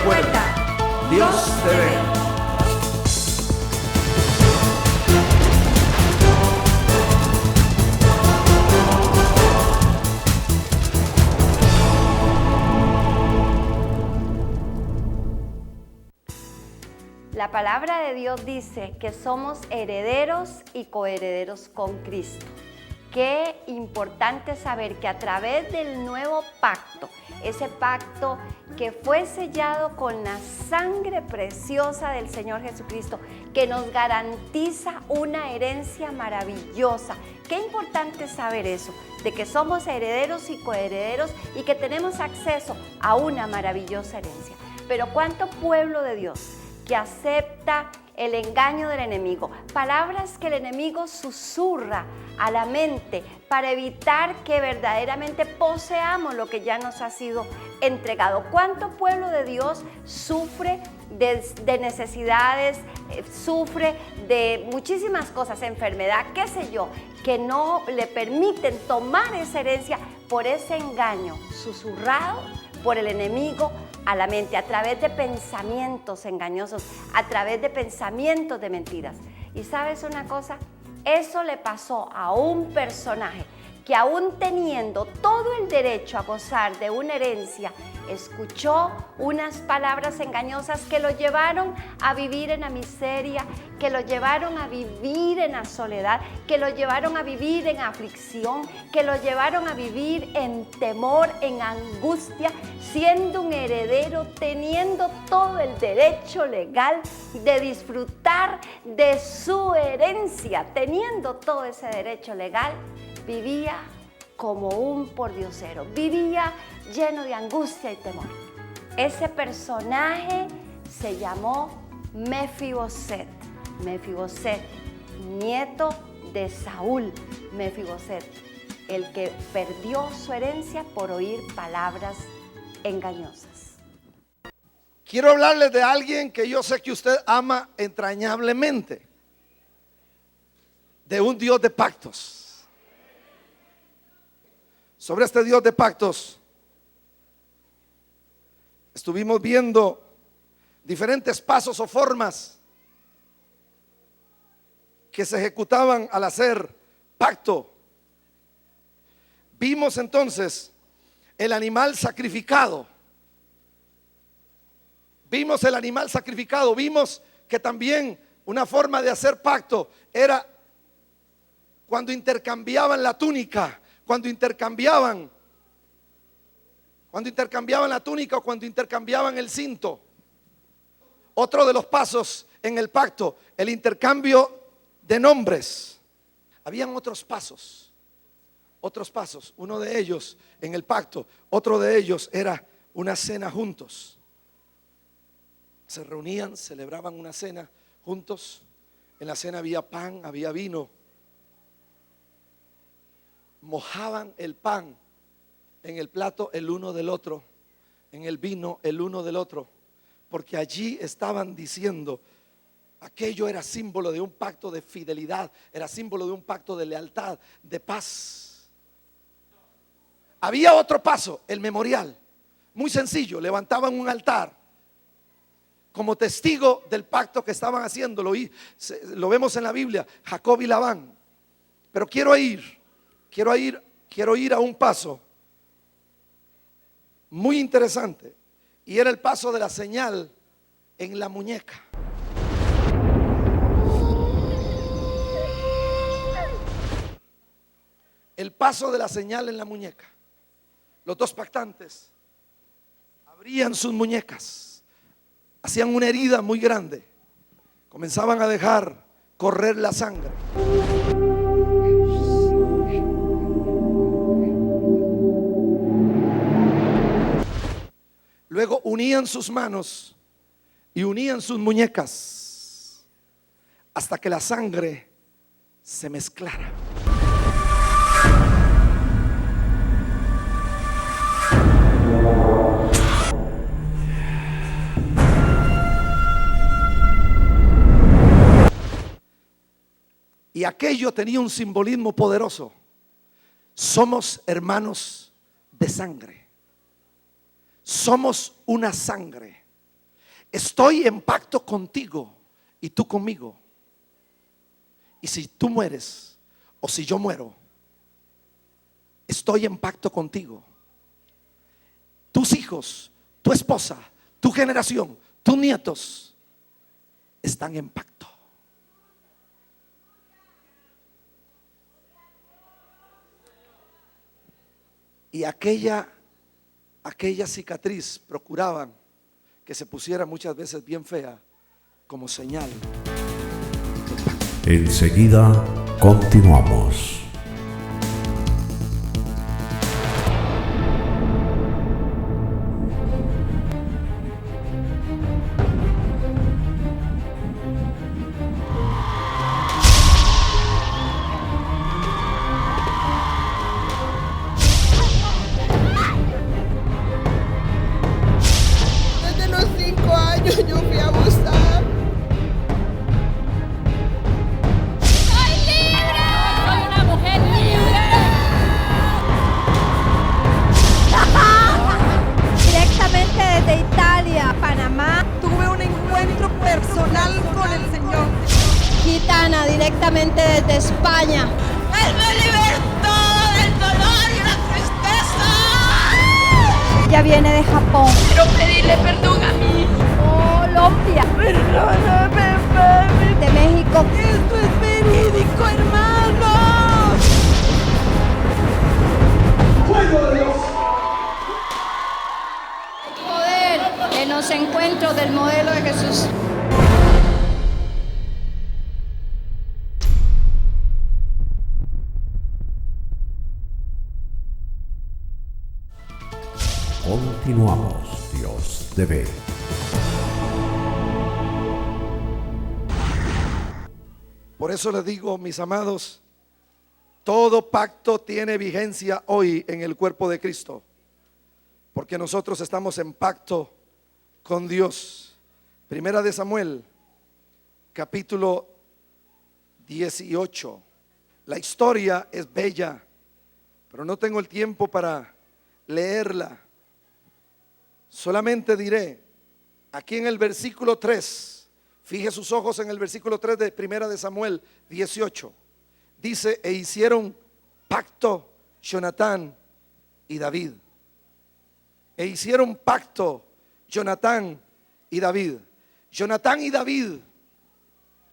Recuerda, Dios te ve. La palabra de Dios dice que somos herederos y coherederos con Cristo. Qué importante saber que a través del nuevo pacto, ese pacto que fue sellado con la sangre preciosa del Señor Jesucristo, que nos garantiza una herencia maravillosa. Qué importante saber eso, de que somos herederos y coherederos y que tenemos acceso a una maravillosa herencia. Pero ¿cuánto pueblo de Dios que acepta el engaño del enemigo? Palabras que el enemigo susurra a la mente para evitar que verdaderamente poseamos lo que ya nos ha sido entregado. ¿Cuánto pueblo de Dios sufre de necesidades, sufre de muchísimas cosas, enfermedad, qué sé yo, que no le permiten tomar esa herencia por ese engaño susurrado por el enemigo a la mente, a través de pensamientos engañosos, a través de pensamientos de mentiras? Y ¿sabes una cosa? Eso le pasó a un personaje que, aún teniendo todo el derecho a gozar de una herencia, escuchó unas palabras engañosas que lo llevaron a vivir en la miseria, que lo llevaron a vivir en la soledad, que lo llevaron a vivir en aflicción, que lo llevaron a vivir en temor, en angustia, siendo un heredero, teniendo todo el derecho legal de disfrutar de su herencia, teniendo todo ese derecho legal, vivía como un pordiosero, vivía lleno de angustia y temor. Ese personaje se llamó Mefiboset. Mefiboset, nieto de Saúl. Mefiboset, el que perdió su herencia por oír palabras engañosas. Quiero hablarles de alguien que yo sé que usted ama entrañablemente, de un Dios de pactos. Sobre este Dios de pactos estuvimos viendo diferentes pasos o formas que se ejecutaban al hacer pacto. Vimos entonces el animal sacrificado. Vimos el animal sacrificado. Vimos que también una forma de hacer pacto era cuando intercambiaban la túnica. Cuando intercambiaban la túnica o cuando intercambiaban el cinto. Otro de los pasos en el pacto, el intercambio de nombres. Habían otros pasos. Uno de ellos en el pacto, otro de ellos era una cena juntos. Se reunían, celebraban una cena juntos. En la cena había pan, había vino. Mojaban el pan en el plato el uno del otro, en el vino el uno del otro, porque allí estaban diciendo, aquello era símbolo de un pacto de fidelidad, era símbolo de un pacto de lealtad, de paz. Había otro paso, el memorial, muy sencillo. Levantaban un altar como testigo del pacto que estaban haciendo. Lo vemos en la Biblia, Jacob y Labán. Pero quiero ir a un paso muy interesante, y era el paso de la señal en la muñeca. El paso de la señal en la muñeca. Los dos pactantes abrían sus muñecas, hacían una herida muy grande, comenzaban a dejar correr la sangre. Luego unían sus manos y unían sus muñecas hasta que la sangre se mezclara. Y aquello tenía un simbolismo poderoso. Somos hermanos de sangre. Somos una sangre. estoy en pacto contigo y tú conmigo. Y si tú mueres o si yo muero, estoy en pacto contigo. Tus hijos, tu esposa, tu generación, tus nietos están en pacto. Y aquella cicatriz procuraban que se pusiera muchas veces bien fea como señal. Enseguida continuamos. Desde los 5 años yo fui abusada. ¡Soy libre! ¡Soy una mujer libre! Directamente desde Italia, Panamá. Tuve un encuentro personal con el Señor. Gitana, directamente desde España. ¡Él me libertó del dolor y la tristeza! Ella viene de Japón. Quiero pedirle perdón a mi hijo. Colombia. Perdóname, mami. De México. Esto es verídico, hermanos. Poder en los encuentros del modelo de Jesús. Continuamos. Dios te ve. Por eso les digo, mis amados, todo pacto tiene vigencia hoy en el cuerpo de Cristo, porque nosotros estamos en pacto con Dios. Primera de Samuel, capítulo 18. La historia es bella, pero no tengo el tiempo para leerla. Solamente diré, aquí en el versículo 3, fije sus ojos en el versículo 3 de Primera de Samuel 18. Dice, e hicieron pacto Jonatán y David. E hicieron pacto Jonatán y David. Jonatán y David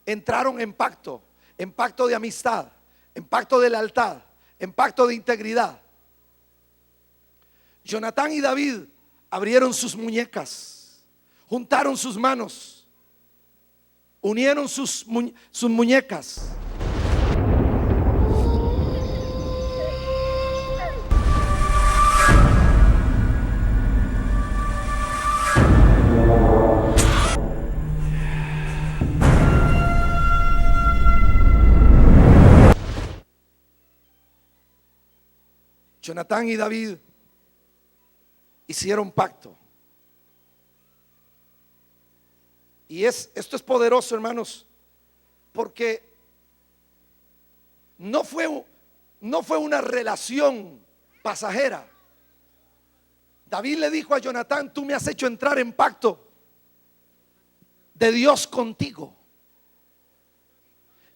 entraron en pacto de amistad, en pacto de lealtad, en pacto de integridad. Jonatán y David abrieron sus muñecas, juntaron sus manos, unieron sus muñecas. Jonatán y David hicieron pacto. Y esto es poderoso, hermanos, porque no fue una relación pasajera. David le dijo a Jonatán, tú me has hecho entrar en pacto de Dios contigo.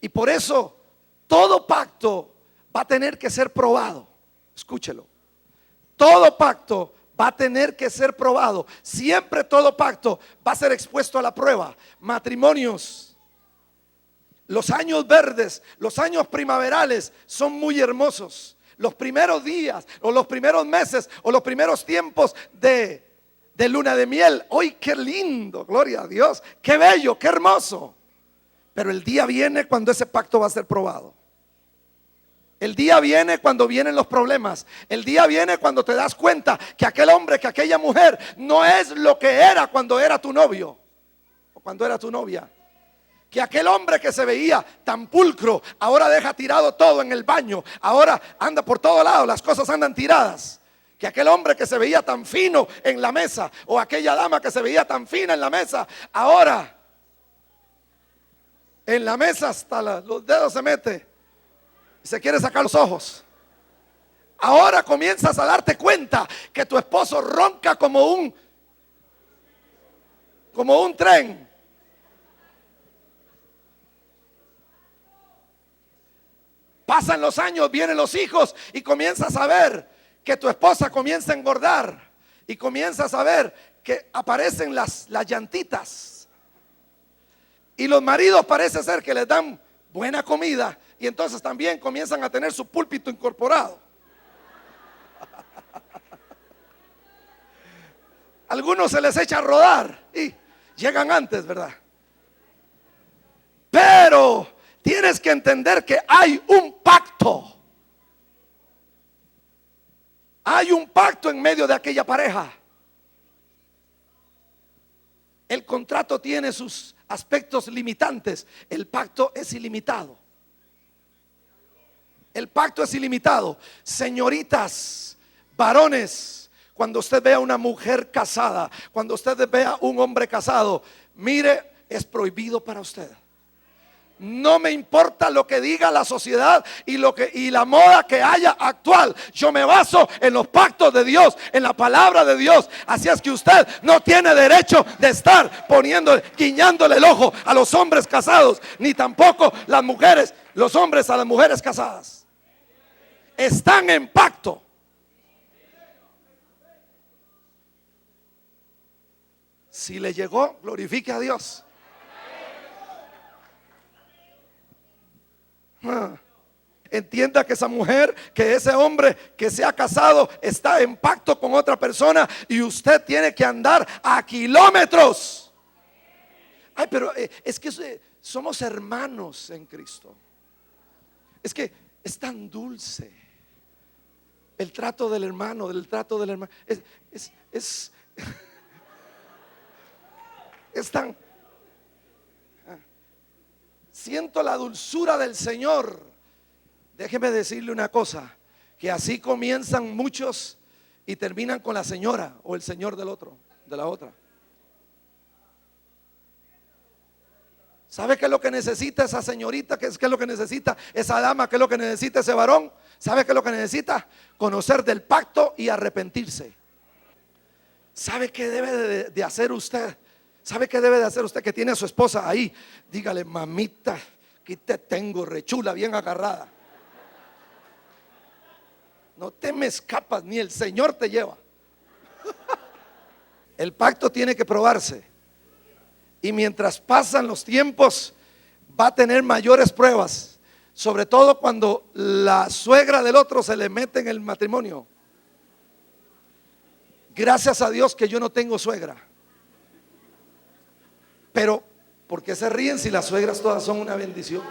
Y por eso todo pacto va a tener que ser probado. Escúchelo. Todo pacto va a tener que ser probado. Siempre todo pacto va a ser expuesto a la prueba. Matrimonios, los años verdes, los años primaverales son muy hermosos. Los primeros días o los primeros meses o los primeros tiempos de luna de miel. ¡Ay, qué lindo! Gloria a Dios. ¡Qué bello! ¡Qué hermoso! Pero el día viene cuando ese pacto va a ser probado. El día viene cuando vienen los problemas. El día viene cuando te das cuenta que aquel hombre, que aquella mujer no es lo que era cuando era tu novio o cuando era tu novia. Que aquel hombre que se veía tan pulcro ahora deja tirado todo en el baño. Ahora anda por todo lado, las cosas andan tiradas. Que aquel hombre que se veía tan fino en la mesa, o aquella dama que se veía tan fina en la mesa, ahora en la mesa hasta los dedos se mete. Se quiere sacar los ojos. Ahora comienzas a darte cuenta que tu esposo ronca como un como un tren. Pasan los años, vienen los hijos y comienzas a ver que tu esposa comienza a engordar y comienzas a ver que aparecen las llantitas. Y los maridos parece ser que les dan buena comida y entonces también comienzan a tener su púlpito incorporado. Algunos se les echa a rodar y llegan antes, ¿verdad? Pero tienes que entender que hay un pacto. Hay un pacto en medio de aquella pareja. El contrato tiene sus aspectos limitantes. El pacto es ilimitado. El pacto es ilimitado. Señoritas, varones, cuando usted vea una mujer casada, cuando usted vea un hombre casado, mire, es prohibido para usted. No me importa lo que diga la sociedad y la moda que haya actual. Yo me baso en los pactos de Dios, en la palabra de Dios. Así es que usted no tiene derecho de estar guiñándole el ojo a los hombres casados, ni tampoco las mujeres, los hombres a las mujeres casadas. Están en pacto. Si le llegó, glorifique a Dios. Entienda que esa mujer, que ese hombre que se ha casado está en pacto con otra persona y usted tiene que andar a kilómetros. Ay, pero es que somos hermanos en Cristo. Es que es tan dulce el trato del hermano, es tan... Siento la dulzura del Señor. Déjeme decirle una cosa, que así comienzan muchos y terminan con la señora o el señor del otro, de la otra. ¿Sabe qué es lo que necesita esa señorita? ¿Qué es lo que necesita esa dama? ¿Qué es lo que necesita ese varón? ¿Sabe qué es lo que necesita? Conocer del pacto y arrepentirse. ¿Sabe qué debe de hacer usted? ¿Sabe qué debe de hacer usted que tiene a su esposa ahí? Dígale, mamita, aquí te tengo rechula, bien agarrada. No te me escapas, ni el Señor te lleva. El pacto tiene que probarse. Y mientras pasan los tiempos, va a tener mayores pruebas. Sobre todo cuando la suegra del otro se le mete en el matrimonio. Gracias a Dios que yo no tengo suegra. Pero, ¿por qué se ríen si las suegras todas son una bendición?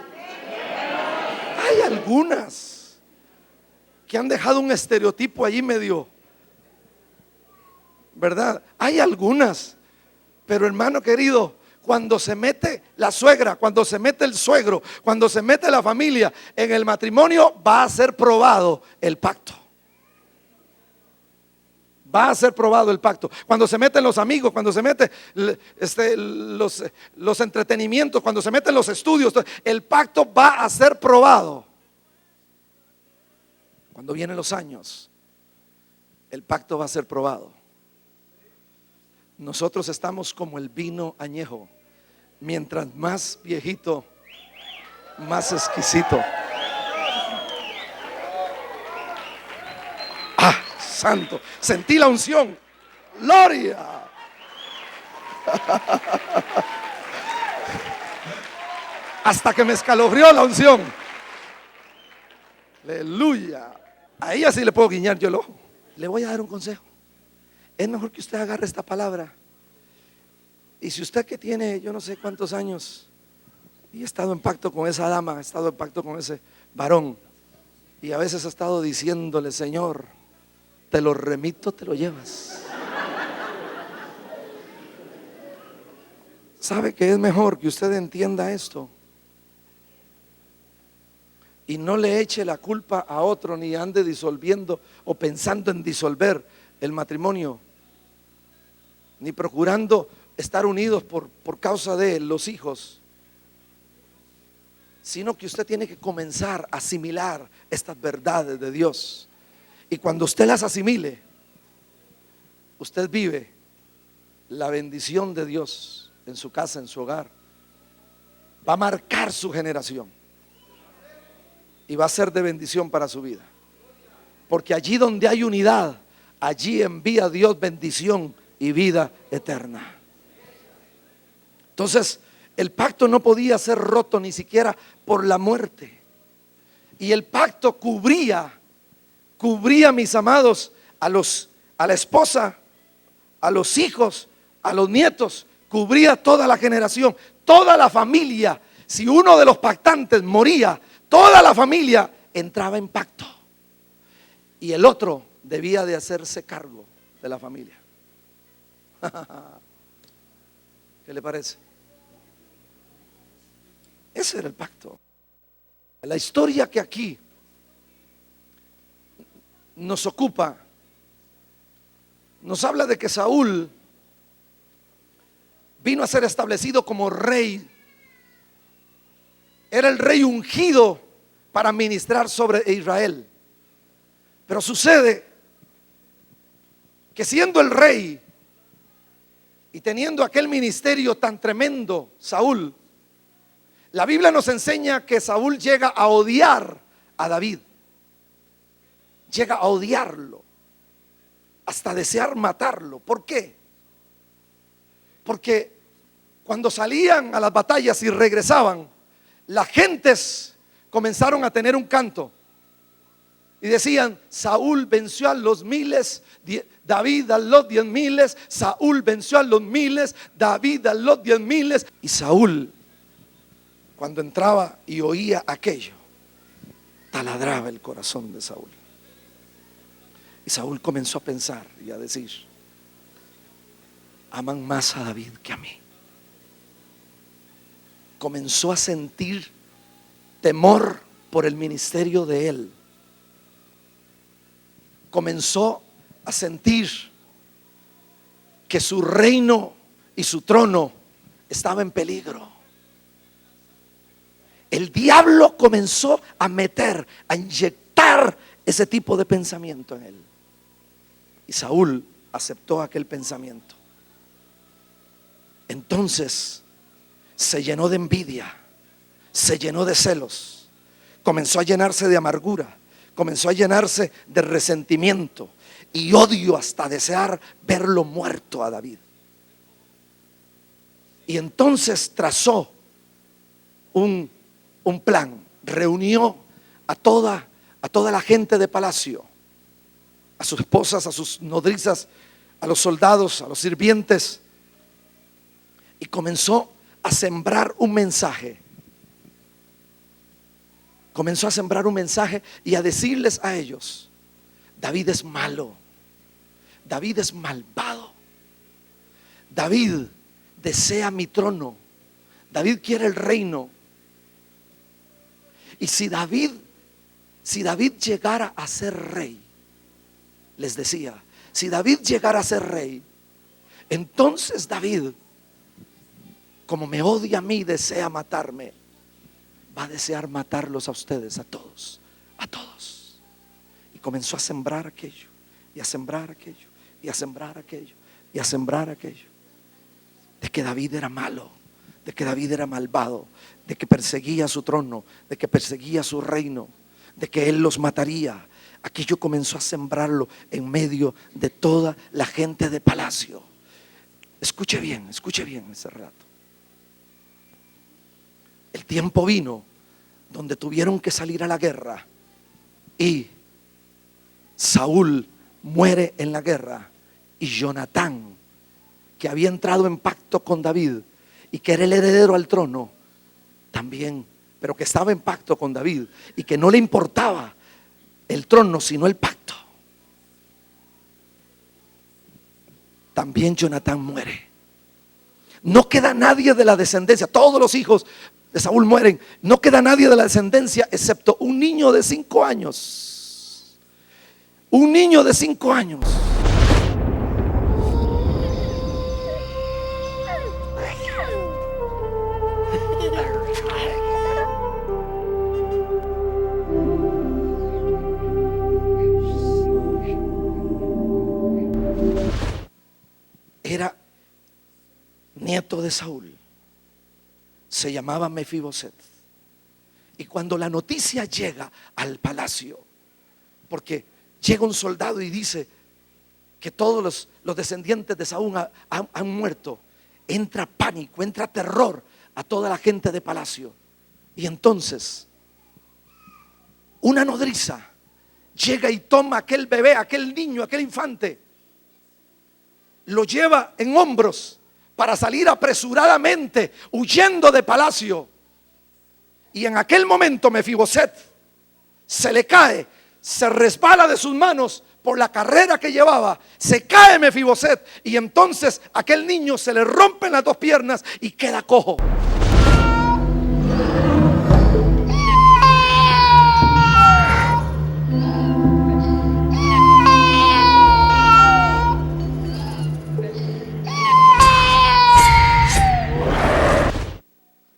Hay algunas que han dejado un estereotipo allí medio, ¿verdad? Hay algunas, pero hermano querido, cuando se mete la suegra, cuando se mete el suegro, cuando se mete la familia en el matrimonio, va a ser probado el pacto. Va a ser probado el pacto. Cuando se meten los amigos, cuando se meten los entretenimientos, cuando se meten los estudios, el pacto va a ser probado. Cuando vienen los años, el pacto va a ser probado. Nosotros estamos como el vino añejo. Mientras más viejito, más exquisito. Santo, sentí la unción. Gloria. Hasta que me escalofrió la unción. Aleluya. A ella sí le puedo guiñar yo el ojo. Le voy a dar un consejo. Es mejor que usted agarre esta palabra. Y si usted que tiene yo no sé cuántos años y ha estado en pacto con esa dama, ha estado en pacto con ese varón, y a veces ha estado diciéndole, Señor, te lo remito, te lo llevas. ¿Sabe que es mejor que usted entienda esto? Y no le eche la culpa a otro, ni ande disolviendo o pensando en disolver el matrimonio, ni procurando estar unidos por causa de los hijos, sino que usted tiene que comenzar a asimilar estas verdades de Dios. Y cuando usted las asimile, usted vive la bendición de Dios en su casa, en su hogar, va a marcar su generación y va a ser de bendición para su vida. Porque allí donde hay unidad, allí envía Dios bendición y vida eterna. Entonces, el pacto no podía ser roto ni siquiera por la muerte. Y el pacto cubría, mis amados, a la esposa, a los hijos, a los nietos, cubría toda la generación, toda la familia. Si uno de los pactantes moría, toda la familia entraba en pacto. Y el otro debía de hacerse cargo de la familia. ¿Qué le parece? Ese era el pacto. La historia que aquí nos ocupa nos habla de que Saúl vino a ser establecido como rey. Era el rey ungido para ministrar sobre Israel. Pero sucede que siendo el rey y teniendo aquel ministerio tan tremendo, Saúl, la Biblia nos enseña que Saúl llega a odiar a David. Llega a odiarlo, hasta desear matarlo. ¿Por qué? Porque cuando salían a las batallas y regresaban, las gentes comenzaron a tener un canto y decían: Saúl venció a los miles, David a los 10,000. Saúl venció a los miles, David a los 10,000. Y Saúl, cuando entraba y oía aquello, taladraba el corazón de Saúl. Y Saúl comenzó a pensar y a decir: aman más a David que a mí. Comenzó a sentir temor por el ministerio de él. Comenzó a sentir que su reino y su trono estaba en peligro. El diablo comenzó a meter, a inyectar ese tipo de pensamiento en él. Y Saúl aceptó aquel pensamiento. Entonces se llenó de envidia, se llenó de celos, comenzó a llenarse de amargura, comenzó a llenarse de resentimiento y odio, hasta desear verlo muerto a David. Y entonces trazó un plan. Reunió a toda la gente de palacio, a sus esposas, a sus nodrizas, a los soldados, a los sirvientes, y comenzó a sembrar un mensaje. Comenzó a sembrar un mensaje y a decirles a ellos: David es malo, David es malvado, David desea mi trono, David quiere el reino. Y si David llegara a ser rey, les decía, si David llegara a ser rey, entonces David, como me odia a mí, desea matarme, va a desear matarlos a ustedes, a todos, a todos. Y comenzó a sembrar aquello, y a sembrar aquello, y a sembrar aquello, y a sembrar aquello, de que David era malo, de que David era malvado, de que perseguía su trono, de que perseguía su reino, de que él los mataría. Aquello comenzó a sembrarlo en medio de toda la gente de palacio. Escuche bien ese relato. El tiempo vino donde tuvieron que salir a la guerra y Saúl muere en la guerra, y Jonatán, que había entrado en pacto con David y que era el heredero al trono también, pero que estaba en pacto con David y que no le importaba el trono sino el pacto, también Jonatán muere. No queda nadie de la descendencia, todos los hijos de Saúl mueren, no queda nadie de la descendencia excepto un niño de 5 años. Un niño de 5 años. nieto de Saúl, se llamaba Mefiboset. Y cuando la noticia llega al palacio, porque llega un soldado y dice que todos los descendientes de Saúl han muerto, entra pánico, entra terror a toda la gente de palacio. Y entonces una nodriza llega y toma aquel bebé, aquel niño, aquel infante, lo lleva en hombros para salir apresuradamente huyendo de palacio. Y en aquel momento Mefiboset se le cae, se resbala de sus manos por la carrera que llevaba, se cae Mefiboset, y entonces aquel niño se le rompen las dos piernas y queda cojo.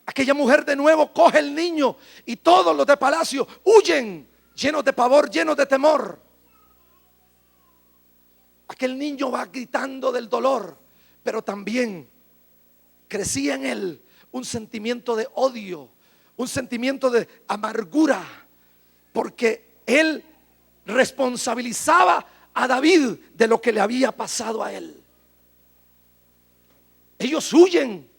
Aquella mujer de nuevo coge el niño y todos los de palacio huyen, llenos de pavor, llenos de temor. Aquel niño va gritando del dolor, pero también crecía en él un sentimiento de odio, un sentimiento de amargura, porque él responsabilizaba a David de lo que le había pasado a él. Ellos huyen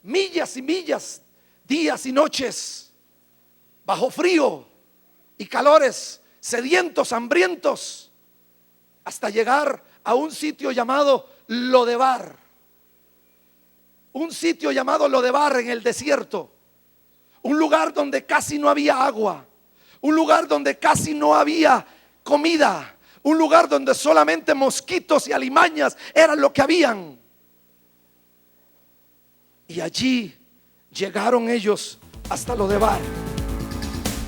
millas y millas, días y noches, bajo frío y calores, sedientos, hambrientos, hasta llegar a un sitio llamado Lodebar. Un sitio llamado Lodebar en el desierto. Un lugar donde casi no había agua. Un lugar donde casi no había comida. Un lugar donde solamente mosquitos y alimañas eran lo que habían. Y allí llegaron ellos hasta Lodebar.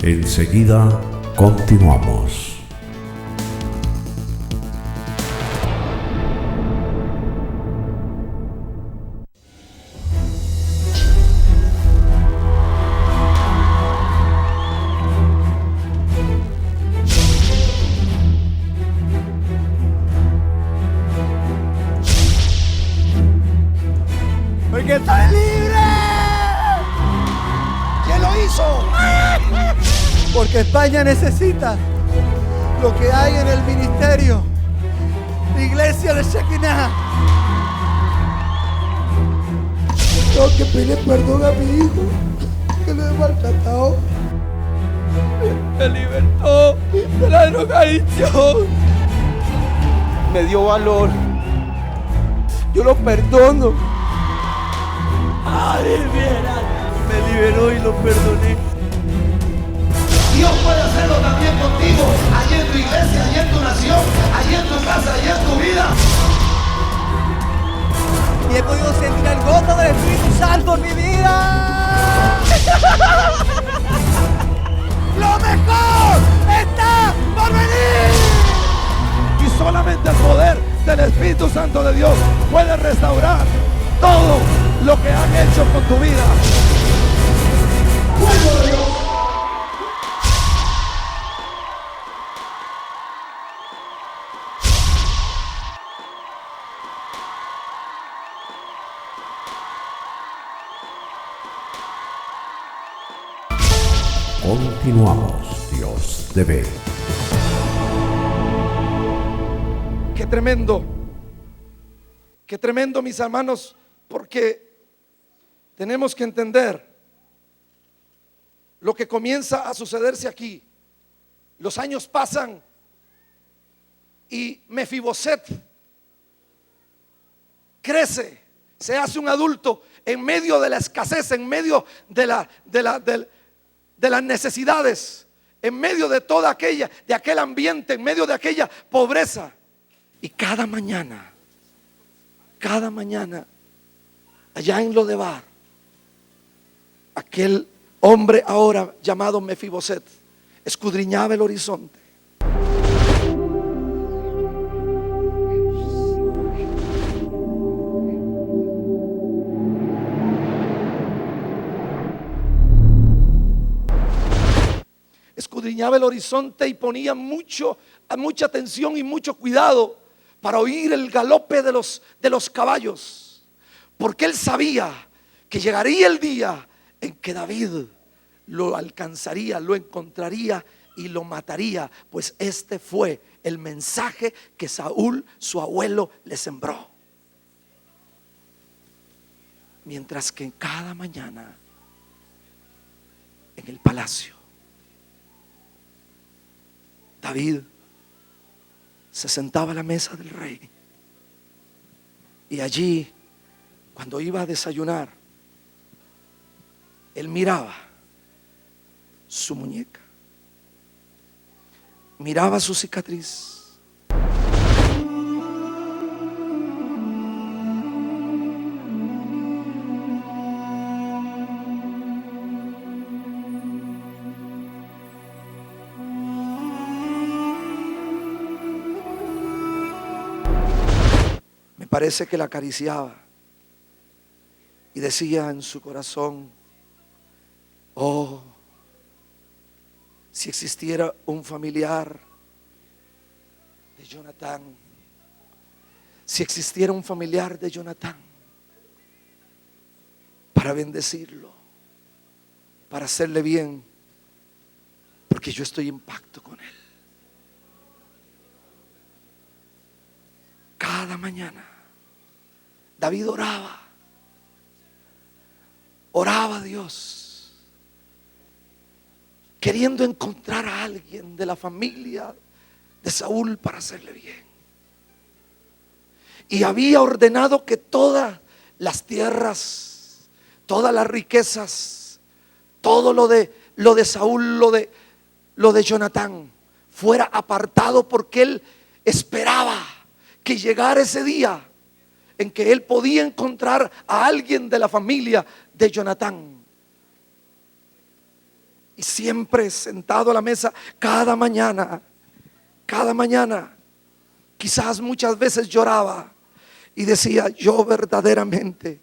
Enseguida continuamos. Porque estoy libre. ¿Quién lo hizo? Porque España necesita lo que hay en el ministerio, la iglesia de Shekinah. Tengo que pedirle perdón a mi hijo, que lo he maltratado. Me libertó de la drogadicción. Me dio valor. Yo lo perdono. Ay, mira, me liberó y lo perdoné. Dios puede hacerlo también contigo, allí en tu iglesia, allí en tu nación, allí en tu casa, allí en tu vida. Y he podido sentir el gozo del Espíritu Santo en mi vida. ¡Lo mejor está por venir! Y solamente el poder del Espíritu Santo de Dios puede restaurar todo lo que han hecho con tu vida. ¡Fuego de Dios! Continuamos, Dios te ve. Qué tremendo, mis hermanos, porque tenemos que entender lo que comienza a sucederse aquí. Los años pasan y Mefiboset crece, se hace un adulto en medio de la escasez, en medio de las necesidades, en medio de toda aquella, de aquel ambiente, en medio de aquella pobreza. Y cada mañana, allá en Lodebar, aquel hombre ahora llamado Mefiboset escudriñaba el horizonte. Escudriñaba el horizonte y ponía mucha atención y mucho cuidado para oír el galope de los caballos, Porque él sabía que llegaría el día en que David lo alcanzaría, lo encontraría y lo mataría. Pues este fue el mensaje que Saúl, su abuelo, le sembró. Mientras que cada mañana en el palacio, David se sentaba a la mesa del rey. Y allí, cuando iba a desayunar, él miraba su muñeca, miraba su cicatriz. Me parece que la acariciaba y decía en su corazón: oh, si existiera un familiar de Jonatán, si existiera un familiar de Jonatán para bendecirlo, para hacerle bien, porque yo estoy en pacto con él. Cada mañana David oraba a Dios, queriendo encontrar a alguien de la familia de Saúl para hacerle bien. Y había ordenado que todas las tierras, todas las riquezas, todo lo de Saúl, lo de Jonatán, fuera apartado, porque él esperaba que llegara ese día en que él podía encontrar a alguien de la familia de Jonatán. Y siempre sentado a la mesa, cada mañana, quizás muchas veces lloraba y decía: yo verdaderamente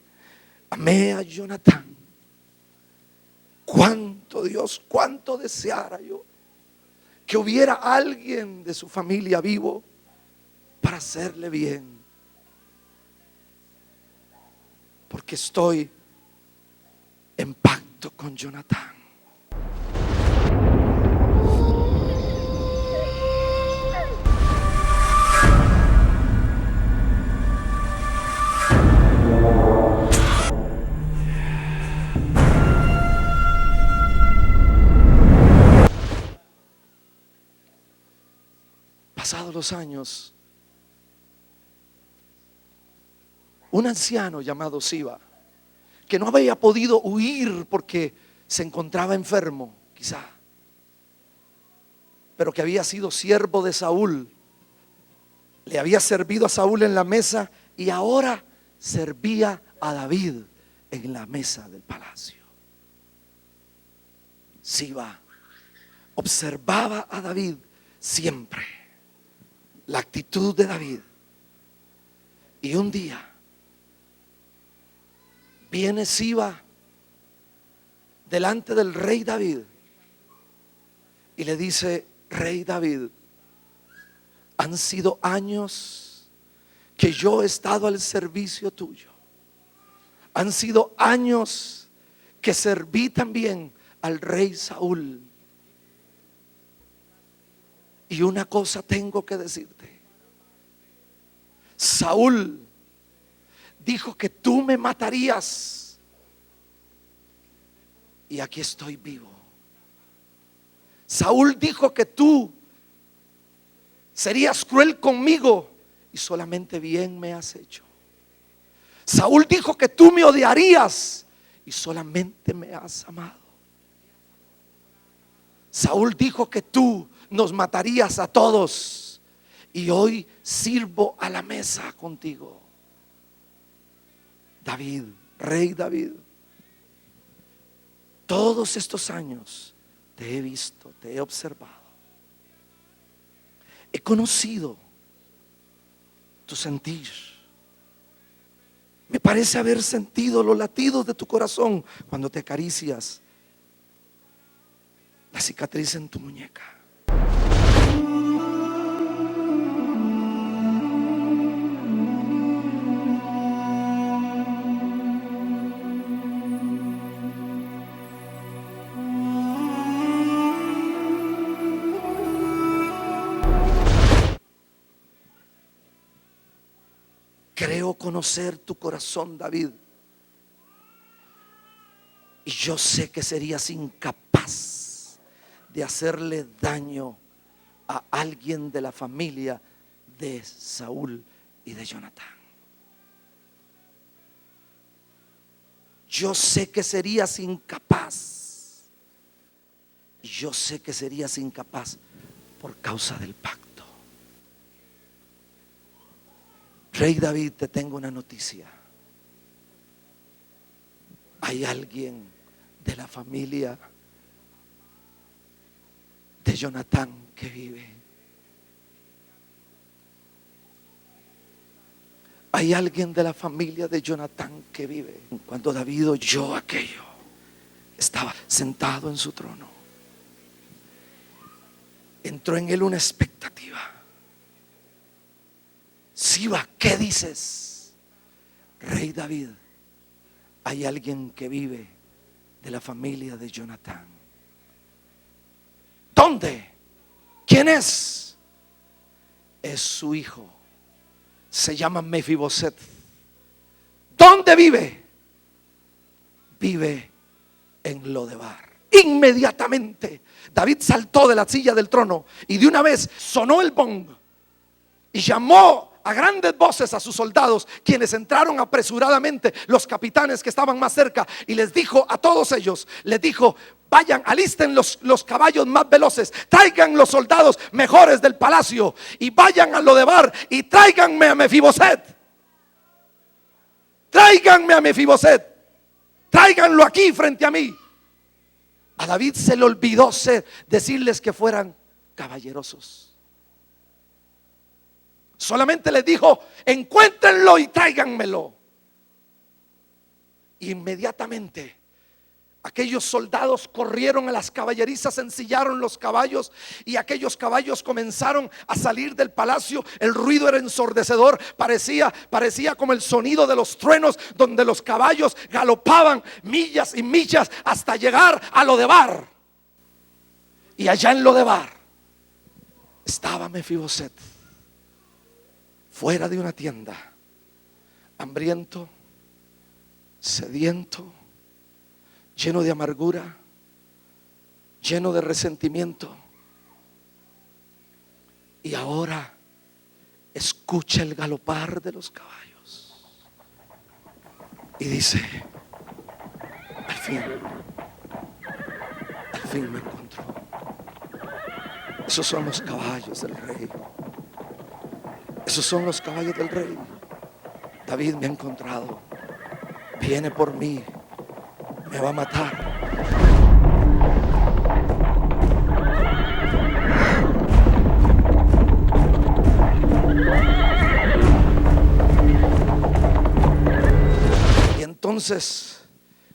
amé a Jonatán. Cuánto, Dios, cuánto deseara yo que hubiera alguien de su familia vivo para hacerle bien. Porque estoy en pacto con Jonatán. Pasados los años, un anciano llamado Siba, que no había podido huir porque se encontraba enfermo, quizá, pero que había sido siervo de Saúl, le había servido a Saúl en la mesa y ahora servía a David en la mesa del palacio. Siba observaba a David siempre, la actitud de David. Y un día viene Siba delante del rey David y le dice: rey David, han sido años que yo he estado al servicio tuyo. Han sido años que serví también al rey Saúl. Y una cosa tengo que decirte: Saúl dijo que tú me matarías y aquí estoy vivo. Saúl dijo que tú serías cruel conmigo y solamente bien me has hecho. Saúl dijo que tú me odiarías y solamente me has amado. Saúl dijo que tú nos matarías a todos y hoy sirvo a la mesa contigo. David, rey David, todos estos años te he visto, te he observado, he conocido tu sentir. Me parece haber sentido los latidos de tu corazón cuando te acaricias la cicatriz en tu muñeca. creo conocer tu corazón, David. Y yo sé que serías incapaz de hacerle daño a alguien de la familia de Saúl y de Jonatán. Yo sé que serías incapaz. Y yo sé que serías incapaz por causa del pacto. Rey David, te tengo una noticia. Hay alguien de la familia de Jonatán que vive. Hay alguien de la familia de Jonatán que vive. Cuando David oyó aquello, estaba sentado en su trono. Entró en él una expectativa. Siba, ¿qué dices? Rey David, hay alguien que vive de la familia de Jonatán. ¿Dónde? ¿Quién es? Es su hijo. Se llama Mefiboset. ¿Dónde vive? Vive en Lodebar. Inmediatamente David saltó de la silla del trono y de una vez sonó el bong y llamó a grandes voces a sus soldados, quienes entraron apresuradamente, los capitanes que estaban más cerca, y les dijo a todos ellos, les dijo: vayan, alisten los caballos más veloces, traigan los soldados mejores del palacio y vayan a Lodebar y tráiganme a Mefiboset. Tráiganme a Mefiboset. Tráiganlo aquí frente a mí. A David se le olvidó decirles que fueran caballerosos. Solamente les dijo: encuéntrenlo y tráiganmelo. Inmediatamente aquellos soldados corrieron a las caballerizas, ensillaron los caballos y aquellos caballos comenzaron a salir del palacio. El ruido era ensordecedor, parecía como el sonido de los truenos, donde los caballos galopaban millas y millas hasta llegar a Lodebar. Y allá en Lodebar estaba Mefiboset, fuera de una tienda, hambriento, sediento, lleno de amargura, lleno de resentimiento. Y ahora escucha el galopar de los caballos y dice: al fin me encontró. Esos son los caballos del rey. Esos son los caballos del rey. David me ha encontrado. Viene por mí. Me va a matar. Y entonces,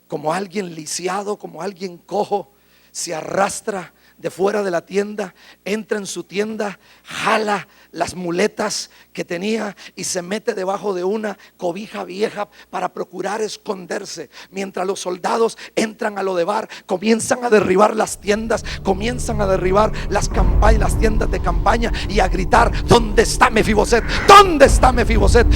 como alguien lisiado, como alguien cojo, se arrastra de fuera de la tienda, entra en su tienda, jala las muletas que tenía y se mete debajo de una cobija vieja para procurar esconderse. Mientras los soldados entran a Lodebar, comienzan a derribar las tiendas, comienzan a derribar las tiendas de campaña y a gritar: ¿dónde está Mefiboset? ¿Dónde está Mefiboset?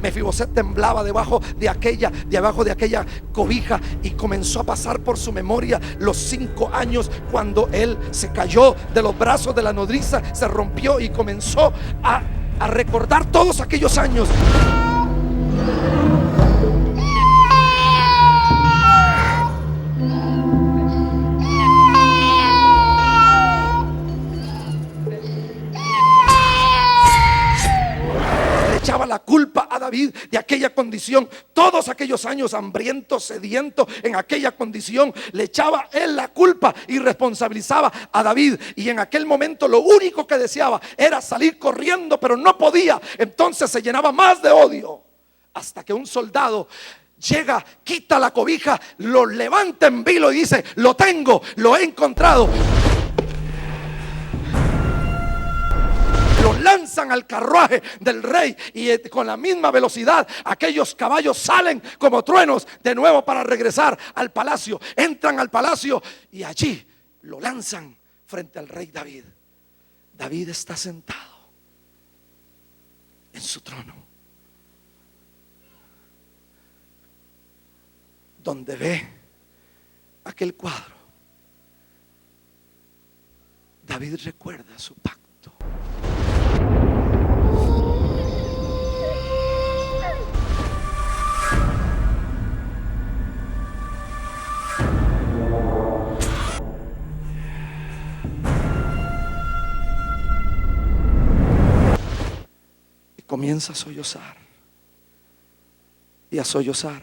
Mefiboset temblaba debajo de aquella cobija, y comenzó a pasar por su memoria los 5 años cuando él se cayó de los brazos de la nodriza, se rompió y comenzó a recordar todos aquellos años. Echaba la culpa a David de aquella condición. Todos aquellos años hambriento, sediento, en aquella condición, le echaba él la culpa y responsabilizaba a David. Y en aquel momento lo único que deseaba era salir corriendo, pero no podía. Entonces se llenaba más de odio, hasta que un soldado llega, quita la cobija, lo levanta en vilo y dice: lo tengo, lo he encontrado. lanzan al carruaje del rey y con la misma velocidad aquellos caballos salen como truenos de nuevo para regresar al palacio. Entran al palacio y allí lo lanzan frente al rey David. David está sentado en su trono, donde ve aquel cuadro. David recuerda su pacto. Y comienza a sollozar y a sollozar.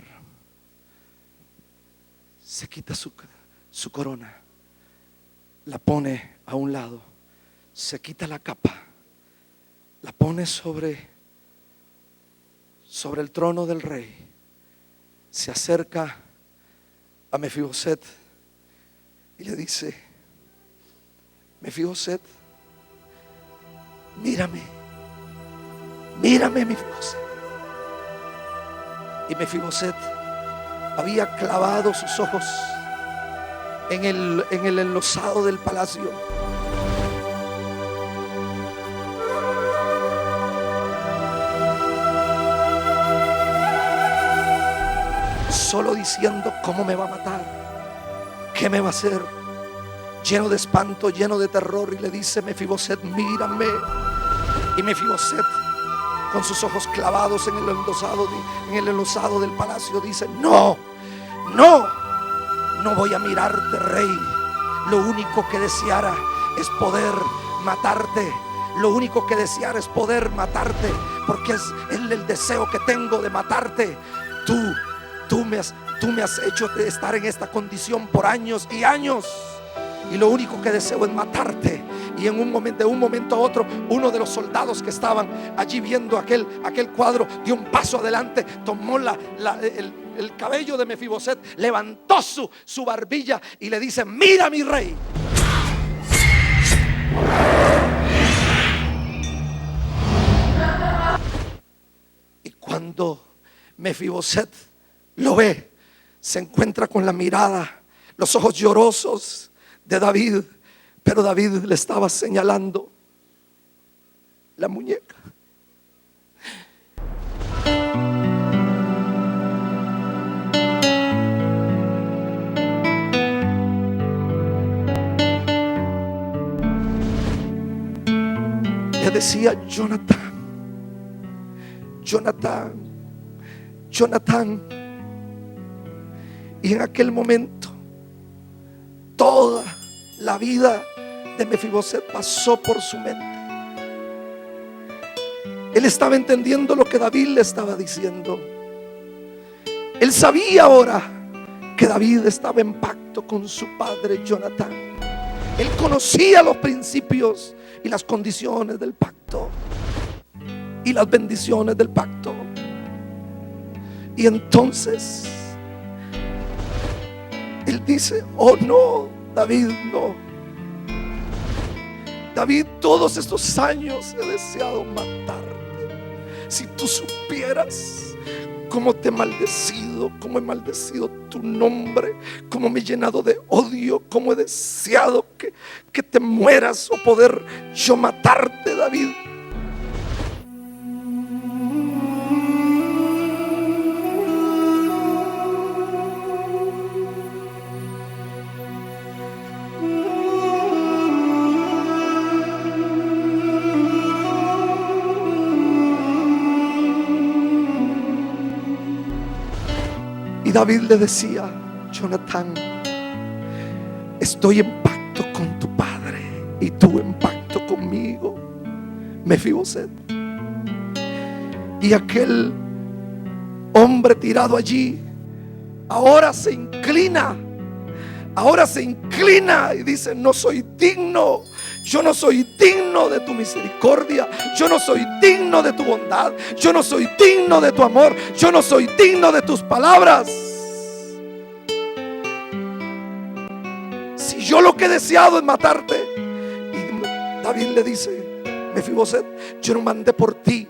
Se quita su corona, la pone a un lado, se quita la capa, la pone sobre el trono del rey, se acerca a Mefiboset y le dice: Mefiboset, mírame, Mefiboset. Y Mefiboset había clavado sus ojos en el enlosado del palacio. Solo diciendo: ¿cómo me va a matar? ¿Qué me va a hacer? Lleno de espanto, lleno de terror. Y le dice: Mefiboset, mírame. Y Mefiboset, con sus ojos clavados en el enlosado del palacio, dice: no voy a mirarte, rey. Lo único que deseara es poder matarte. Lo único que deseara es poder matarte, porque es el deseo que tengo de matarte. Tú me has hecho estar en esta condición por años y años, y lo único que deseo es matarte. Y de un momento a otro, uno de los soldados que estaban allí viendo aquel cuadro dio un paso adelante, tomó el cabello de Mefiboset, levantó su barbilla y le dice: mira, mi rey. Y cuando Mefiboset lo ve, se encuentra con la mirada, los ojos llorosos de David. Pero David le estaba señalando la muñeca. Le decía: Jonatán. Y en aquel momento toda la vida de Mefiboset pasó por su mente. Él estaba entendiendo lo que David le estaba diciendo. Él sabía ahora que David estaba en pacto con su padre Jonatán. Él conocía los principios y las condiciones del pacto y las bendiciones del pacto. Y entonces él dice: oh no, David, no. David, todos estos años he deseado matarte. Si tú supieras cómo te he maldecido, cómo he maldecido tu nombre, cómo me he llenado de odio, cómo he deseado que te mueras o poder yo matarte, David. David le decía: Jonatán, estoy en pacto con tu padre y tú en pacto conmigo, Mefiboset. Y aquel hombre tirado allí ahora se inclina y dice: no soy digno. Yo no soy digno de tu misericordia. Yo no soy digno de tu bondad. Yo no soy digno de tu amor. Yo no soy digno de tus palabras. Si yo lo que he deseado es matarte. Y David le dice: Mefiboset, yo no mandé por ti,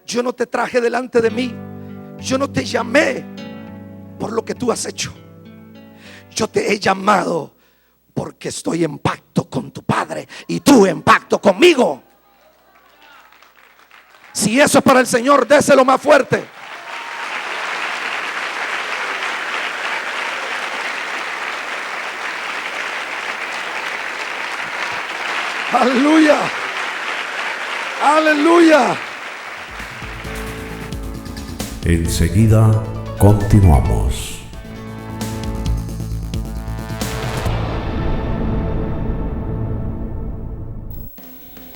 yo no te traje delante de mí, yo no te llamé por lo que tú has hecho. Yo te he llamado porque estoy en pacto con tu padre y tú en pacto conmigo. Si eso es para el Señor, déselo más fuerte. Aleluya. Aleluya. Enseguida continuamos.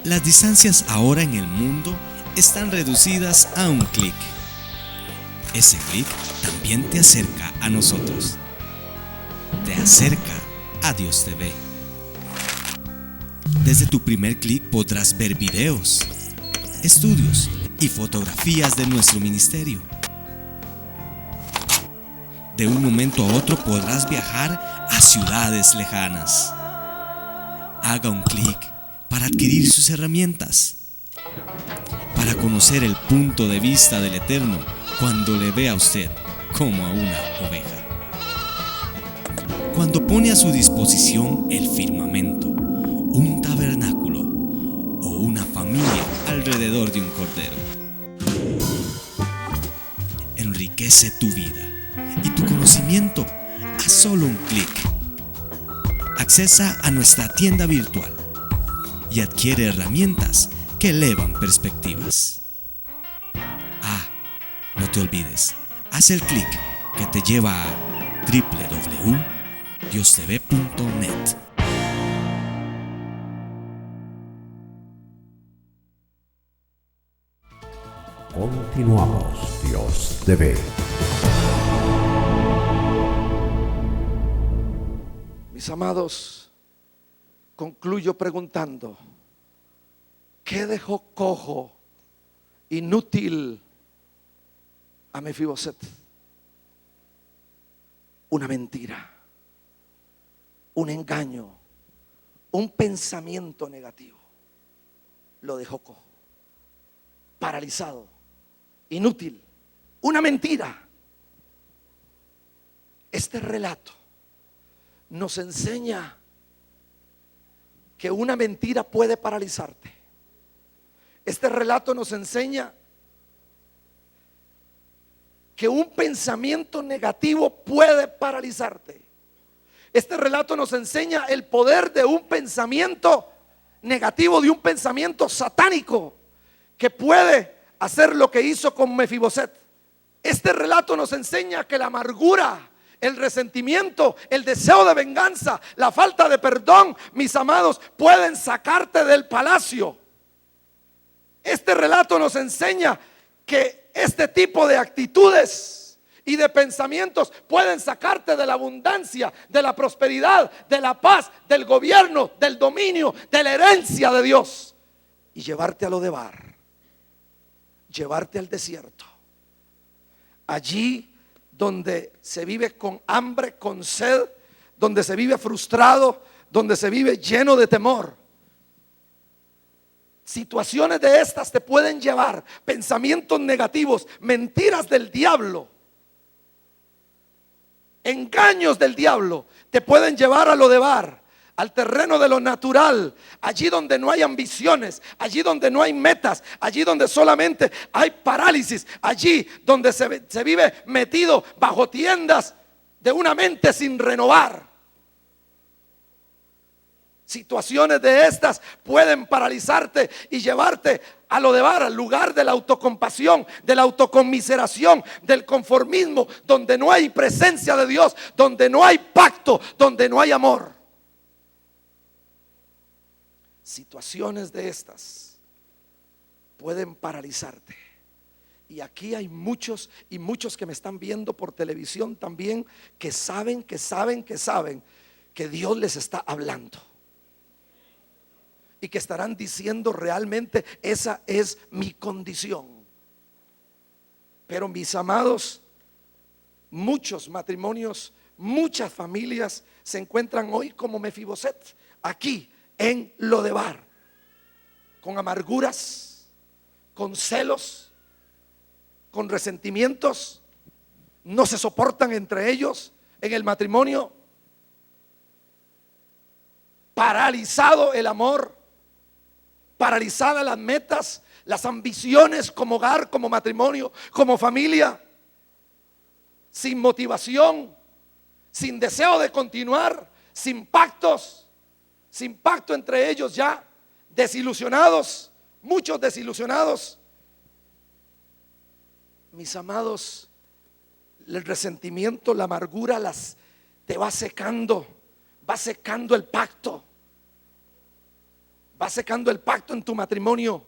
Las distancias ahora en el mundo están reducidas a un clic. Ese clic también te acerca a nosotros. Te acerca a Dios TV. Desde tu primer clic podrás ver videos, estudios y fotografías de nuestro ministerio. De un momento a otro podrás viajar a ciudades lejanas. Haga un clic para adquirir sus herramientas, para conocer el punto de vista del Eterno cuando le ve a usted como a una oveja. Cuando pone a su disposición el firmamento, un tabernáculo o una familia alrededor de un cordero. Enriquece tu vida y tu conocimiento a solo un clic. Accesa a nuestra tienda virtual y adquiere herramientas que elevan perspectivas. No te olvides, haz el clic que te lleva a www.diostv.net. Continuamos, Dios TV. Mis amados, concluyo preguntando: ¿qué dejó cojo, inútil a Mefiboset? Una mentira, un engaño, un pensamiento negativo. Lo dejó cojo, paralizado, inútil, una mentira. Este relato nos enseña que una mentira puede paralizarte. Este relato nos enseña que un pensamiento negativo puede paralizarte. Este relato nos enseña el poder de un pensamiento negativo, de un pensamiento satánico que puede hacer lo que hizo con Mefiboset. Este relato nos enseña que la amargura, el resentimiento, el deseo de venganza, la falta de perdón, mis amados, pueden sacarte del palacio. Este relato nos enseña que este tipo de actitudes y de pensamientos pueden sacarte de la abundancia, de la prosperidad, de la paz, del gobierno, del dominio, de la herencia de Dios, y llevarte a Lodebar, llevarte al desierto, allí donde se vive con hambre, con sed, donde se vive frustrado, donde se vive lleno de temor. Situaciones de estas te pueden llevar, pensamientos negativos, mentiras del diablo, engaños del diablo, te pueden llevar a Lodebar, al terreno de lo natural, allí donde no hay ambiciones, allí donde no hay metas, allí donde solamente hay parálisis, allí donde se vive metido bajo tiendas de una mente sin renovar. Situaciones de estas pueden paralizarte y llevarte a Lodebar, al lugar de la autocompasión, de la autoconmiseración, del conformismo, donde no hay presencia de Dios, donde no hay pacto, donde no hay amor. Situaciones de estas pueden paralizarte. Y aquí hay muchos y muchos que me están viendo por televisión también, que saben que Dios les está hablando. Y que estarán diciendo realmente: esa es mi condición. Pero mis amados, muchos matrimonios, muchas familias se encuentran hoy como Mefiboset, aquí en Lodebar, con amarguras, con celos, con resentimientos, no se soportan entre ellos en el matrimonio, paralizado el amor, paralizadas las metas, las ambiciones como hogar, como matrimonio, como familia, sin motivación, sin deseo de continuar, sin pactos, sin pacto entre ellos ya, desilusionados, muchos desilusionados. Mis amados, el resentimiento, la amargura te va secando el pacto, va secando el pacto en tu matrimonio.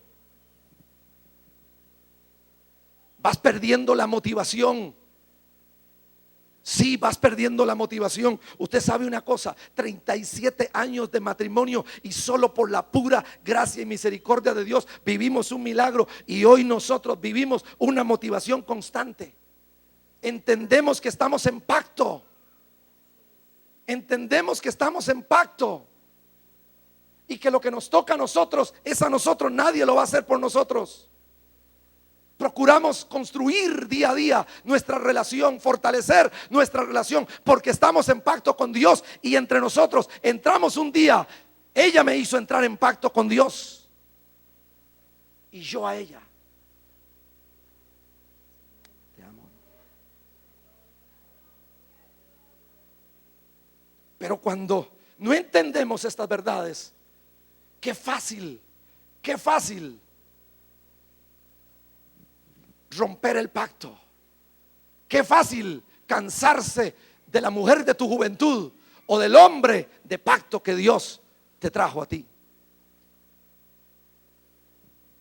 Vas perdiendo la motivación. Sí, vas perdiendo la motivación. Usted sabe una cosa, 37 años de matrimonio y solo por la pura gracia y misericordia de Dios vivimos un milagro, y hoy nosotros vivimos una motivación constante. Entendemos que estamos en pacto. Entendemos que estamos en pacto y que lo que nos toca a nosotros es a nosotros, nadie lo va a hacer por nosotros. Procuramos construir día a día nuestra relación, fortalecer nuestra relación, porque estamos en pacto con Dios, y entre nosotros entramos un día. Ella me hizo entrar en pacto con Dios y yo a ella. Te amo. Pero cuando no entendemos estas verdades, qué fácil romper el pacto. Qué fácil cansarse de la mujer de tu juventud o del hombre de pacto que Dios te trajo a ti.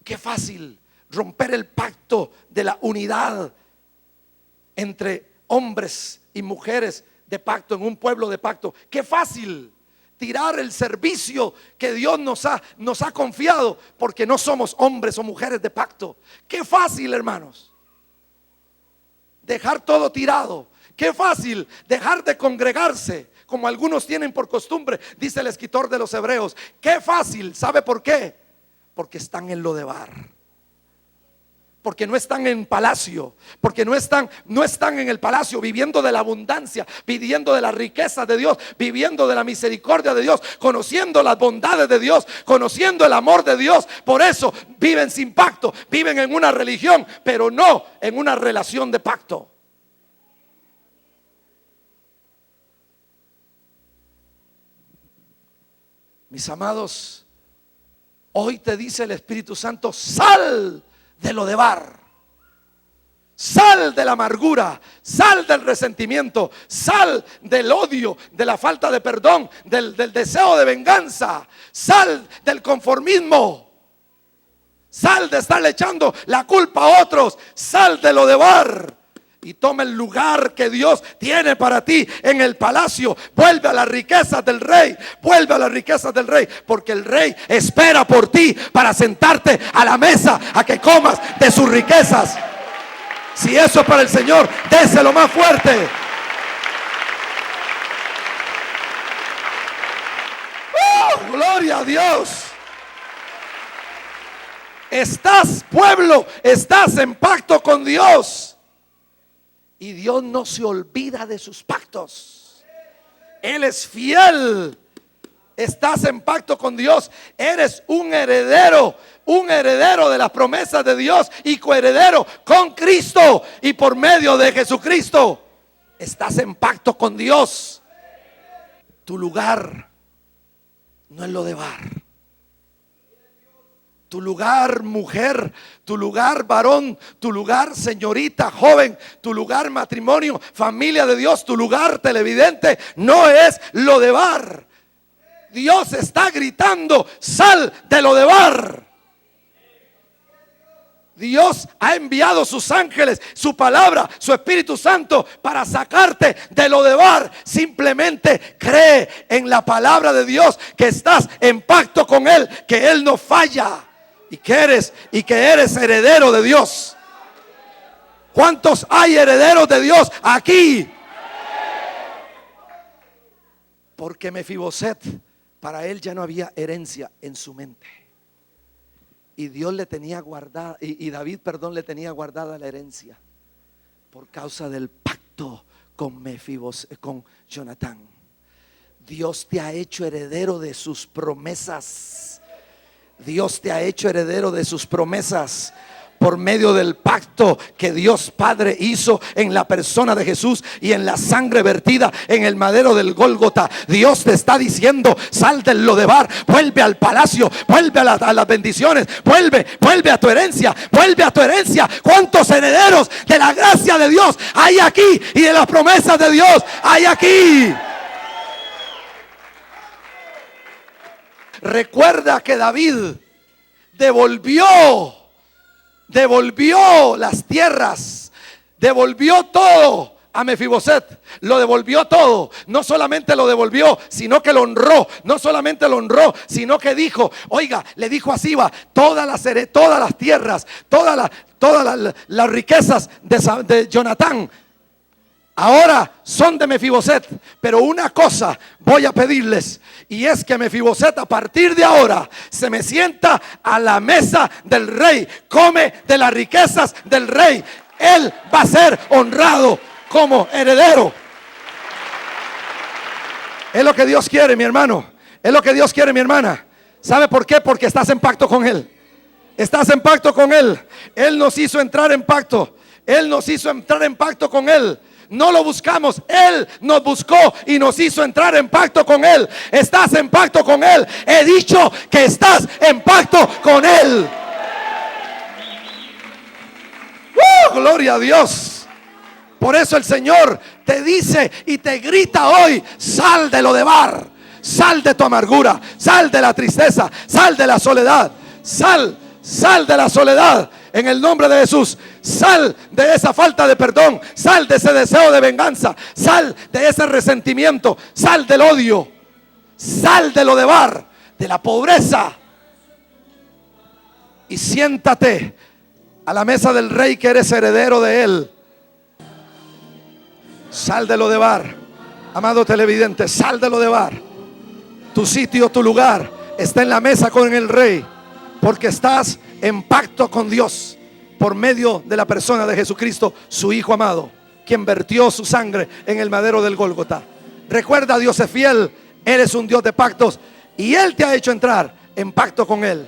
Qué fácil romper el pacto de la unidad entre hombres y mujeres de pacto en un pueblo de pacto. Qué fácil tirar el servicio que Dios nos ha confiado porque no somos hombres o mujeres de pacto. Qué fácil, hermanos, dejar todo tirado. Qué fácil dejar de congregarse como algunos tienen por costumbre, dice el escritor de los Hebreos. Qué fácil, ¿sabe por qué? Porque están en Lodebar. Porque no están en palacio, porque no están en el palacio viviendo de la abundancia, viviendo de las riquezas de Dios, viviendo de la misericordia de Dios, conociendo las bondades de Dios, conociendo el amor de Dios. Por eso viven sin pacto, viven en una religión, pero no en una relación de pacto. Mis amados, hoy te dice el Espíritu Santo: sal de Lodebar, sal de la amargura, sal del resentimiento, sal del odio, de la falta de perdón, del deseo de venganza, sal del conformismo, sal de estarle echando la culpa a otros, sal de Lodebar y toma el lugar que Dios tiene para ti en el palacio. Vuelve a las riquezas del rey, vuelve a las riquezas del rey, porque el rey espera por ti para sentarte a la mesa a que comas de sus riquezas. Si eso es para el Señor, déselo más fuerte. ¡Oh, gloria a Dios! Estás, pueblo, estás en pacto con Dios. Y Dios no se olvida de sus pactos. Él es fiel. Estás en pacto con Dios. Eres un heredero de las promesas de Dios y coheredero con Cristo. Y por medio de Jesucristo estás en pacto con Dios. Tu lugar no es Lodebar. Tu lugar, mujer, tu lugar, varón, tu lugar, señorita, joven, tu lugar, matrimonio, familia de Dios, tu lugar, televidente, no es Lodebar. Dios está gritando: sal de Lodebar. Dios ha enviado sus ángeles, su palabra, su Espíritu Santo para sacarte de Lodebar. Simplemente cree en la palabra de Dios, que estás en pacto con Él, que Él no falla. Y que eres heredero de Dios. ¿Cuántos hay herederos de Dios aquí? Porque Mefiboset, para él ya no había herencia en su mente. Y Dios le tenía guardada, y David, perdón, le tenía guardada la herencia por causa del pacto con con Jonatán. Dios te ha hecho heredero de sus promesas. Dios te ha hecho heredero de sus promesas por medio del pacto que Dios Padre hizo en la persona de Jesús y en la sangre vertida en el madero del Gólgota. Dios te está diciendo: sal del Lodebar, vuelve al palacio, vuelve a las bendiciones, vuelve a tu herencia, vuelve a tu herencia. ¿Cuántos herederos de la gracia de Dios hay aquí y de las promesas de Dios hay aquí? Recuerda que David devolvió las tierras, devolvió todo a Mefiboset, lo devolvió todo. No solamente lo devolvió, sino que lo honró. No solamente lo honró, sino que dijo, oiga, le dijo a Siba: todas las tierras, todas las riquezas de Jonatán ahora son de Mefiboset, pero una cosa voy a pedirles, y es que Mefiboset a partir de ahora se me sienta a la mesa del rey, come de las riquezas del rey. Él va a ser honrado como heredero. Es lo que Dios quiere, mi hermano. Es lo que Dios quiere, mi hermana. ¿Sabe por qué? Porque estás en pacto con Él. Estás en pacto con Él. Él nos hizo entrar en pacto. Él nos hizo entrar en pacto con Él. No lo buscamos, Él nos buscó y nos hizo entrar en pacto con Él. Estás en pacto con Él. He dicho que estás en pacto con Él. Gloria a Dios. Por eso el Señor te dice y te grita hoy: sal de Lodebar, sal de tu amargura, sal de la tristeza, sal de la soledad, sal de la soledad. En el nombre de Jesús, sal de esa falta de perdón, sal de ese deseo de venganza, sal de ese resentimiento, sal del odio, sal de Lodebar, de la pobreza, y siéntate a la mesa del rey, que eres heredero de Él. Sal de Lodebar, amado televidente, sal de Lodebar. Tu sitio, tu lugar está en la mesa con el rey, porque estás en pacto con Dios por medio de la persona de Jesucristo, su Hijo amado, quien vertió su sangre en el madero del Gólgota. Recuerda, Dios es fiel, eres un Dios de pactos y Él te ha hecho entrar en pacto con Él.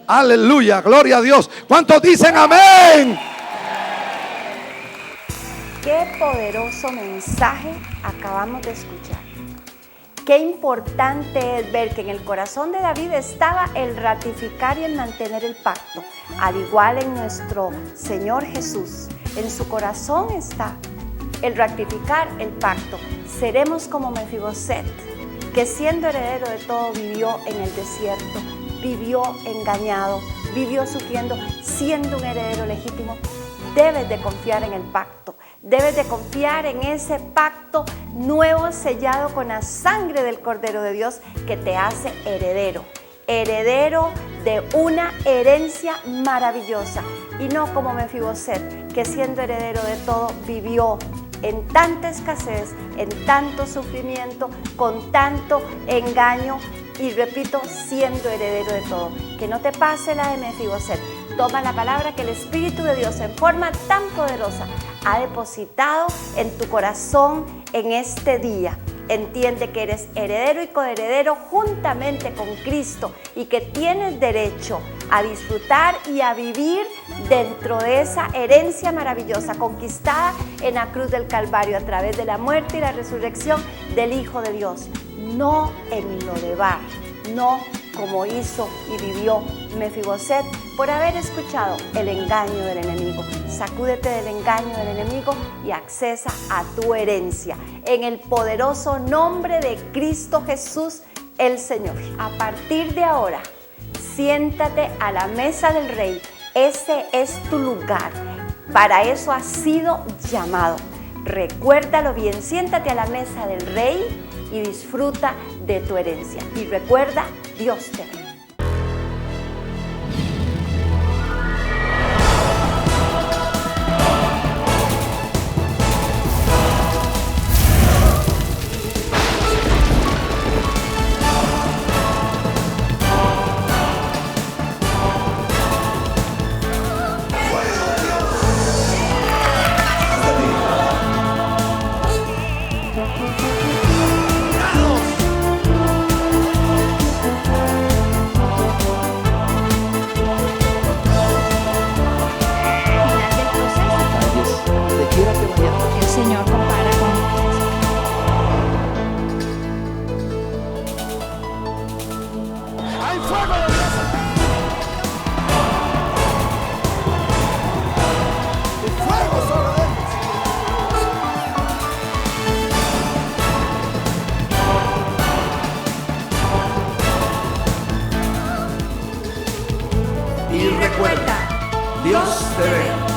Aleluya, gloria a Dios. ¿Cuántos dicen amén? Qué poderoso mensaje acabamos de escuchar. Qué importante es ver que en el corazón de David estaba el ratificar y el mantener el pacto. Al igual en nuestro Señor Jesús, en su corazón está el ratificar el pacto. Seremos como Mefiboset, que siendo heredero de todo vivió en el desierto, vivió engañado, vivió sufriendo, siendo un heredero legítimo. Debes de confiar en el pacto. Debes de confiar en ese pacto nuevo sellado con la sangre del Cordero de Dios, que te hace heredero de una herencia maravillosa, y no como Mefiboset, que siendo heredero de todo vivió en tanta escasez, en tanto sufrimiento, con tanto engaño, y repito, siendo heredero de todo. Que no te pase la de Mefiboset. Toma la palabra que el Espíritu de Dios en forma tan poderosa ha depositado en tu corazón en este día. Entiende que eres heredero y coheredero juntamente con Cristo, y que tienes derecho a disfrutar y a vivir dentro de esa herencia maravillosa conquistada en la cruz del Calvario a través de la muerte y la resurrección del Hijo de Dios. No en Lodebar, no como hizo y vivió Mefiboset por haber escuchado el engaño del enemigo. Sacúdete del engaño del enemigo y accesa a tu herencia en el poderoso nombre de Cristo Jesús el Señor. A partir de ahora, siéntate a la mesa del Rey. Ese es tu lugar. Para eso has sido llamado. Recuérdalo bien, siéntate a la mesa del Rey y disfruta de tu herencia. Y recuerda, Dios te ve. Y recuerda, Dios te ve.